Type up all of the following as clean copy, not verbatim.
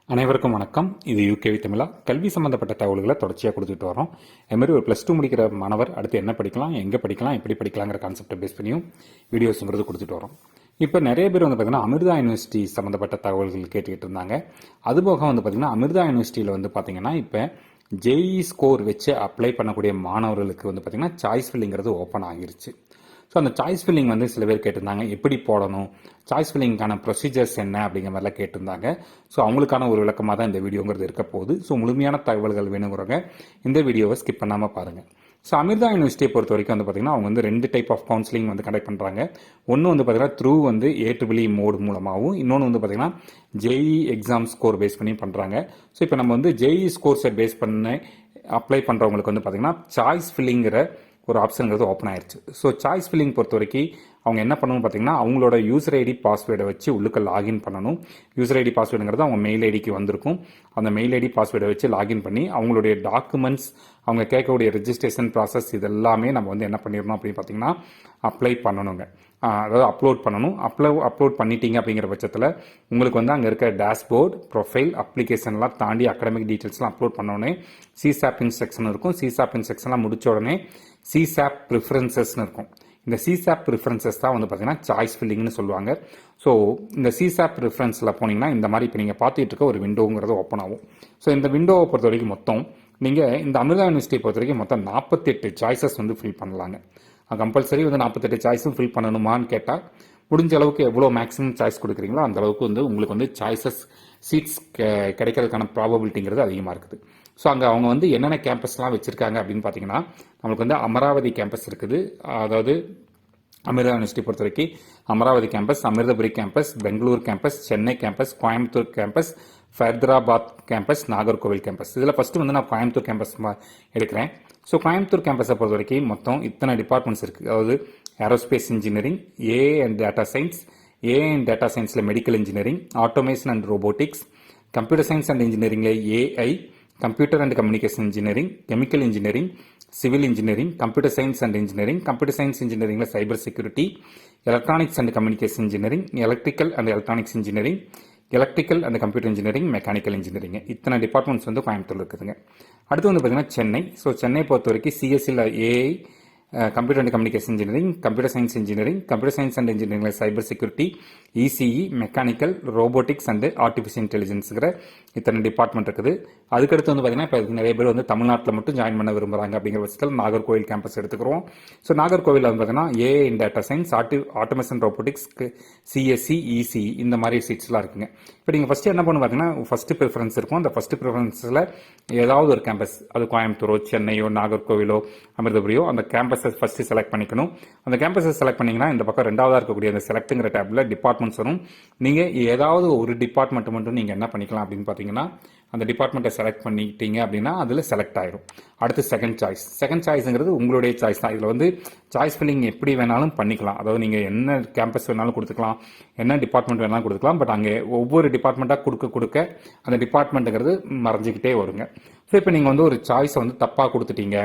அனைவருக்கும் வணக்கம். இது யூகேவி தமிழா. கல்வி சம்பந்தப்பட்ட தகவல்களை தொடர்ச்சியாக கொடுத்துட்டு வரோம். அதுமாதிரி ஒரு +2 முடிக்கிற மாணவர் அடுத்து என்ன படிக்கலாம், எங்கே படிக்கலாம், எப்படி படிக்கலாங்கிற கான்செப்டை பேஸ் பண்ணியும் வீடியோஸுங்கிறது கொடுத்துட்டு வரோம். இப்போ நிறைய பேர் வந்து பார்த்தீங்கன்னா அமிர்தா யூனிவர்சிட்டி சம்மந்தப்பட்ட தகவல்கள் கேட்டுக்கிட்டு இருந்தாங்க. அதுபோக வந்து பார்த்தீங்கன்னா அமிர்தா யூனிவர்சிட்டியில் வந்து பார்த்தீங்கன்னா இப்போ ஜேஇ ஸ்கோர் வச்சு அப்ளை பண்ணக்கூடிய மாணவர்களுக்கு வந்து பார்த்தீங்கன்னா சாய்ஸ் ஃபில்லிங்கிறது ஓப்பன் ஆகிருச்சு. ஸோ அந்த சாய்ஸ் ஃபில்லிங் வந்து சில பேர் கேட்டிருந்தாங்க, எப்படி போடணும், சாய்ஸ் ஃபில்லிங்கான ப்ரொசீஜர்ஸ் என்ன அப்படிங்கிற மாதிரிலாம் கேட்டிருந்தாங்க. ஸோ அவங்களுக்கான ஒரு விளக்கமாக தான் இந்த வீடியோங்கிறது இருக்க போகுது. ஸோ முழுமையான தகவல்கள் வேணுங்கிறவங்க இந்த வீடியோவை ஸ்கிப் பண்ணாமல் பாருங்கள். ஸோ அமிர்தா யூனிவர்சிட்டியை பொறுத்த வரைக்கும் வந்து பார்த்தீங்கன்னா அவங்க வந்து 2 டைப் ஆஃப் கவுன்சிலிங் வந்து கண்டக்ட் பண்ணுறாங்க. ஒன்று வந்து பார்த்தீங்கன்னா த்ரூ வந்து AEE மோட் மூலமாகவும், இன்னொன்று வந்து பார்த்தீங்கன்னா ஜேஇ எக்ஸாம் ஸ்கோர் பேஸ் பண்ணி பண்ணுறாங்க. ஸோ இப்போ நம்ம வந்து ஜேஇ ஸ்கோர் செட் பேஸ் பண்ணி அப்ளை பண்ணுறவங்களுக்கு வந்து பார்த்தீங்கன்னா சாய்ஸ் ஃபில்லிங்கிற ஒரு ஆப்ஷனுங்கிறது ஓப்பன் ஆயிடுச்சு. ஸோ சாய்ஸ் ஃபில்லிங் பொறுத்த வரைக்கும் அவங்க என்ன பண்ணணும் பார்த்தீங்கன்னா அவங்களோட யூசர் ஐடி பாஸ்வேர்டை வச்சு உள்ளுக்க லாகின் பண்ணணும். யூசர் ஐடி பாஸ்வேர்டுங்கிறது அவங்க மெயில் ஐடிக்கு வந்திருக்கும். அந்த மெயில் ஐடி பாஸ்வேர்டை வச்சு லாகின் பண்ணி அவங்களுடைய டாக்குமெண்ட்ஸ், அவங்க கேட்கக்கூடிய ரெஜிஸ்ட்ரேஷன் ப்ராசஸ் இதெல்லாமே நம்ம வந்து என்ன பண்ணிடணும் அப்படின்னு பார்த்தீங்கன்னா அப்ளை பண்ணணுங்க. அதாவது அப்லோட் பண்ணணும். அப்லோட் பண்ணிட்டீங்க அப்படிங்கிற பட்சத்தில் உங்களுக்கு வந்து அங்கே இருக்க டேஷ்போர்ட், ப்ரொஃபைல், அப்ளிகேஷன்லாம் தாண்டி அகடமிக் டீட்டெயில்ஸ்லாம் அப்லோட் பண்ண உடனே சிசாப் இன்ஸ்ட்ரக்ஷன் இருக்கும். சிசாப் இன்ஸ்ட்ரக்ஷன்லாம் முடிச்ச உடனே சிசாப் ப்ரிஃபரன்சஸ்னு இருக்கும். இந்த சிசாப் ப்ரிஃபரன்சஸ் தான் வந்து பார்த்தீங்கன்னா சாய்ஸ் ஃபில்லிங்னு சொல்லுவாங்க. ஸோ இந்த சிசாப் ப்ரிஃபரன்ஸில் போனீங்கன்னா இந்த மாதிரி இப்போ நீங்கள் பார்த்துட்டு இருக்க ஒரு விண்டோங்கிறது ஓப்பன் ஆகும். ஸோ இந்த விண்டோவை பொறுத்த வரைக்கும் மொத்தம் நீங்கள் இந்த அமிர்தா யூனிவர்சிட்டியை பொறுத்த வரைக்கும் மொத்தம் 48 சாய்ஸஸ் வந்து ஃபில் பண்ணலாங்க. கம்பல்சரி வந்து 48 சாய்ஸும் ஃபில் பண்ணணுமான்னு கேட்டால் முடிஞ்ச அளவுக்கு எவ்வளோ மேக்ஸிமம் சாய்ஸ் கொடுக்குறீங்களோ அந்த அளவுக்கு வந்து உங்களுக்கு வந்து சாய்ஸஸ் சீட்ஸ் கிடைக்கிறதுக்கான ப்ராபபிலிட்டிங்கிறது அதிகமாக இருக்குது. ஸோ அங்கே அவங்க வந்து என்னென்ன கேம்பஸ்லாம் வச்சுருக்காங்க அப்படின்னு பார்த்தீங்கன்னா நம்மளுக்கு வந்து அமராவதி கேம்பஸ் இருக்குது. அதாவது அமிர்தா யூனிவர்சிட்டி பொறுத்த வரைக்கும் Amaravati campus, Amritapuri campus, Bangalore campus, Chennai campus, Coimbatore campus, Hyderabad campus, Nagercoil campus. இதில் ஃபஸ்ட்டு வந்து நான் கோயம்புத்தூர் கேம்பஸ் எடுக்கிறேன். ஸோ கோயம்புத்தூர் கேம்பஸை பொறுத்த வரைக்கும் மொத்தம் இத்தனை டிபார்ட்மெண்ட்ஸ் இருக்குது. அதாவது aerospace engineering, A and data science, A and data சயின்ஸில் medical engineering, automation and robotics, computer science and இன்ஜினியரிங்கில் AI, computer and communication engineering, chemical engineering, civil engineering, computer science and engineering, computer science இன்ஜினியரிங்கில் cyber security, electronics and communication engineering, electrical and electronics engineering, electrical and computer engineering, mechanical engineering. இத்தனை departments வந்து கோயம்புத்தூர் இருக்குதுங்க. அடுத்து வந்து பார்த்தீங்கன்னா Chennai. So Chennai பொறுத்த வரைக்கும் சிஎஸ்சியில் AI, computer and communication engineering, computer science engineering, computer science and engineering, cyber security, ECE, mechanical, robotics and artificial இன்டெலிஜென்ஸுங்கிற இத்தனை டிபார்ட்மெண்ட் இருக்குது. அதுக்கடுத்து வந்து பார்த்தீங்கன்னா இப்போ நிறைய பேர் வந்து தமிழ்நாட்டில் மட்டும் ஜாயின் பண்ண விரும்புகிறாங்க அப்படிங்கிற பட்சத்தில் நாகர்கோவில் கேம்பஸ் எடுத்துக்கிறோம். ஸோ நாகர்கோவில் வந்து பார்த்தீங்கன்னா AI in data science, automation robotics, CSC, ECE இந்த மாதிரி சீட்ஸ்லாம் இருக்குங்க. இப்போ நீங்கள் ஃபஸ்ட்டு என்ன பண்ணு பார்த்தீங்கன்னா ஃபஸ்ட்டு ப்ரிஃபரன்ஸ் இருக்கும். அந்த ஃபஸ்ட்டு ப்ரிஃபரன்ஸில் ஏதாவது ஒரு கேம்பஸ், அது கோயம்புத்தூரோ, சென்னையோ, நாகர்கோவிலோ, அமிர்தபுரியோ, அந்த கேம்பஸை ஃபஸ்ட்டு செலக்ட் பண்ணிக்கணும். அந்த கேம்பஸை செலக்ட் பண்ணிங்கன்னா இந்த பக்கம் ரெண்டாவதாக இருக்கக்கூடிய அந்த செலக்ட்டுங்கிற டேப்பில் டிபார்ட்மெண்ட்ஸ் வரும். நீங்கள் ஏதாவது ஒரு டிபார்ட்மெண்ட் மட்டும் நீங்கள் என்ன பண்ணிக்கலாம் அப்படின்னு பார்த்தீங்கன்னா அந்த டிபார்ட்மெண்ட்டை செலக்ட் பண்ணிட்டீங்க அப்படின்னா அதில் செலக்ட் ஆயிரும். அடுத்து செகண்ட் சாய்ஸுங்கிறது உங்களுடைய சாய்ஸ் தான். இதில் வந்து சாய்ஸ் ஃபில்லிங் எப்படி வேணாலும் பண்ணிக்கலாம். அதாவது நீங்கள் என்ன கேம்பஸ் வேணாலும் கொடுத்துக்கலாம், என்ன டிபார்ட்மெண்ட் வேணாலும் கொடுத்துக்கலாம். பட் அங்கே ஒவ்வொரு டிபார்ட்மெண்ட்டாக கொடுக்க அந்த டிபார்ட்மெண்ட்டுங்கிறது மறைஞ்சிக்கிட்டே வருங்க. ஸோ இப்போ நீங்கள் வந்து ஒரு சாய்ஸை வந்து தப்பாக கொடுத்துட்டீங்க,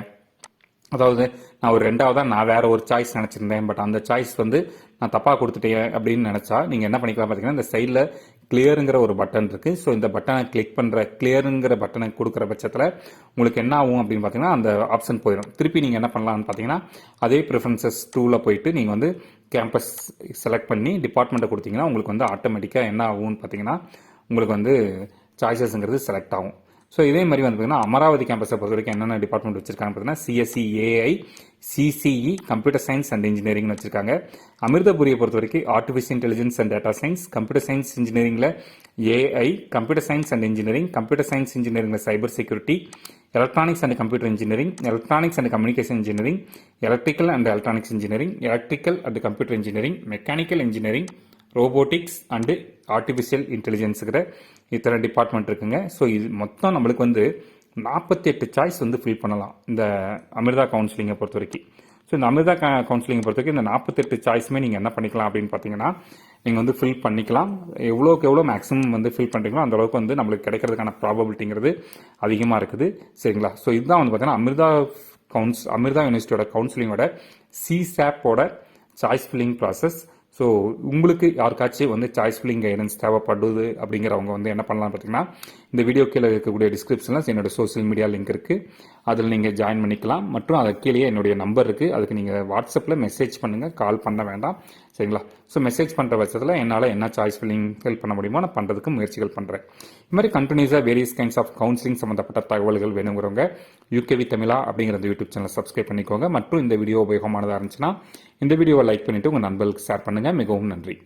அதாவது நான் ஒரு ரெண்டாவதாக நான் வேற ஒரு சாய்ஸ் நினச்சிருந்தேன், பட் அந்த சாய்ஸ் வந்து நான் தப்பாக கொடுத்துட்டேன் அப்படின்னு நினச்சா நீங்கள் என்ன பண்ணிக்கலாம் பார்த்தீங்கன்னா இந்த சைடில் கிளியருங்கிற ஒரு பட்டன் இருக்குது. ஸோ இந்த பட்டனை கிளிக் பண்ணுற கிளியருங்கிற பட்டனை கொடுக்குற பட்சத்தில் உங்களுக்கு என்ன ஆகும் அப்படின்னு பார்த்தீங்கன்னா அந்த ஆப்ஷன் போயிடும். திருப்பி நீங்கள் என்ன பண்ணலாம்னு பார்த்தீங்கன்னா அதே ப்ரிஃபரன்சஸ் 2ல் போயிட்டு நீங்கள் வந்து கேம்பஸ் செலக்ட் பண்ணி டிபார்ட்மெண்ட்டை கொடுத்தீங்கன்னா உங்களுக்கு வந்து ஆட்டோமேட்டிக்காக என்ன ஆகும்னு பார்த்தீங்கன்னா உங்களுக்கு வந்து சாய்ஸஸ்ங்கிறது செலக்ட் ஆகும். ஸோ இதே மாதிரி வந்து பார்த்தீங்கன்னா அமராவதி கேம்பஸை பொறுத்த வரைக்கும் என்னென்ன டிபார்ட்மெண்ட் வச்சிருக்காங்க பார்த்தீங்கன்னா CSC, AI, CCE, computer science and இன்ஜினியரிங்னு வச்சிருக்காங்க. அமிர்தபுரியை பொறுத்த வரைக்கும் artificial intelligence and data science, computer science இன்ஜினியரிங்கில் AI, computer science and engineering, computer science இன்ஜினியரிங்கில் cyber security, electronics and computer engineering, electronics and communication engineering, electrical and electronics engineering, electrical and computer engineering, mechanical engineering, robotics and artificial இன்டெலிஜென்ஸுங்கிற இத்தனை department இருக்குங்க. So இது மொத்தம் நம்மளுக்கு வந்து 48 choice வந்து fill பண்ணலாம் இந்த அமிர்தா கவுன்சிலிங்கை பொறுத்த வரைக்கும். ஸோ இந்த அமிர்தா கவுன்சிலிங்கை பொறுத்த வரைக்கும் இந்த 48 சாய்ஸுமே நீங்கள் என்ன பண்ணிக்கலாம் அப்படின்னு பார்த்தீங்கன்னா நீங்கள் வந்து ஃபில் பண்ணிக்கலாம். எவ்வளோக்கு எவ்வளோ மேக்ஸிமம் வந்து ஃபில் பண்ணுறீங்களோ அந்த அளவுக்கு வந்து நம்மளுக்கு கிடைக்கிறதுக்கான ப்ராபபிலிட்டிங்கிறது அதிகமாக இருக்குது. சரிங்களா? ஸோ இதுதான் வந்து பார்த்தீங்கன்னா அமிர்தா யூனிவர்சிட்டியோட கவுன்சிலிங்கோட சிசாப்போட சாய்ஸ் ஃபில்லிங் ப்ராசஸ். ஸோ உங்களுக்கு யாருக்காச்சும் வந்து சாய்ஸ் ஃபில்லிங் கைடன்ஸ் தேவைப்படுது அப்படிங்கிறவங்க வந்து என்ன பண்ணலாம் பார்த்தீங்கன்னா, இந்த வீடியோ கீழே இருக்கக்கூடிய டிஸ்கிரிப்ஷனில் என்னோட சோஷியல் மீடியா லிங்க் இருக்குது, அதில் நீங்கள் ஜாயின் பண்ணிக்கலாம். மற்றும் அது கீழே என்னுடைய நம்பர் இருக்குது, அதுக்கு நீங்கள் வாட்ஸ்அப்பில் மெசேஜ் பண்ணுங்கள், கால் பண்ண வேண்டாம், சரிங்களா? ஸோ மெசேஜ் பண்ணுற பட்சத்தில் என்னால் என்ன சாய்ஸ் ஃபில்லிங் ஹெல்ப் பண்ண முடியுமோ நான் பண்ணுறதுக்கு முயற்சிகள் பண்ணுறேன். இது மாதிரி கண்டினியூஸாக வேரியஸ் கைண்ட்ஸ் ஆஃப் கவுன்சிலிங் சம்மந்தப்பட்ட தகவல்கள் வேணுங்கிறவங்க யூகேவி தமிழா அப்படிங்கிற அந்த யூடியூப் சேனலை சப்ஸ்கிரைப் பண்ணிக்கோங்க. மற்றும் இந்த வீடியோ உபயோகமானதாக இருந்துச்சுன்னா இந்த வீடியோவை லைக் பண்ணிவிட்டு உங்கள் நண்பர்களுக்கு ஷேர் பண்ணுங்கள். மிகவும் நன்றி.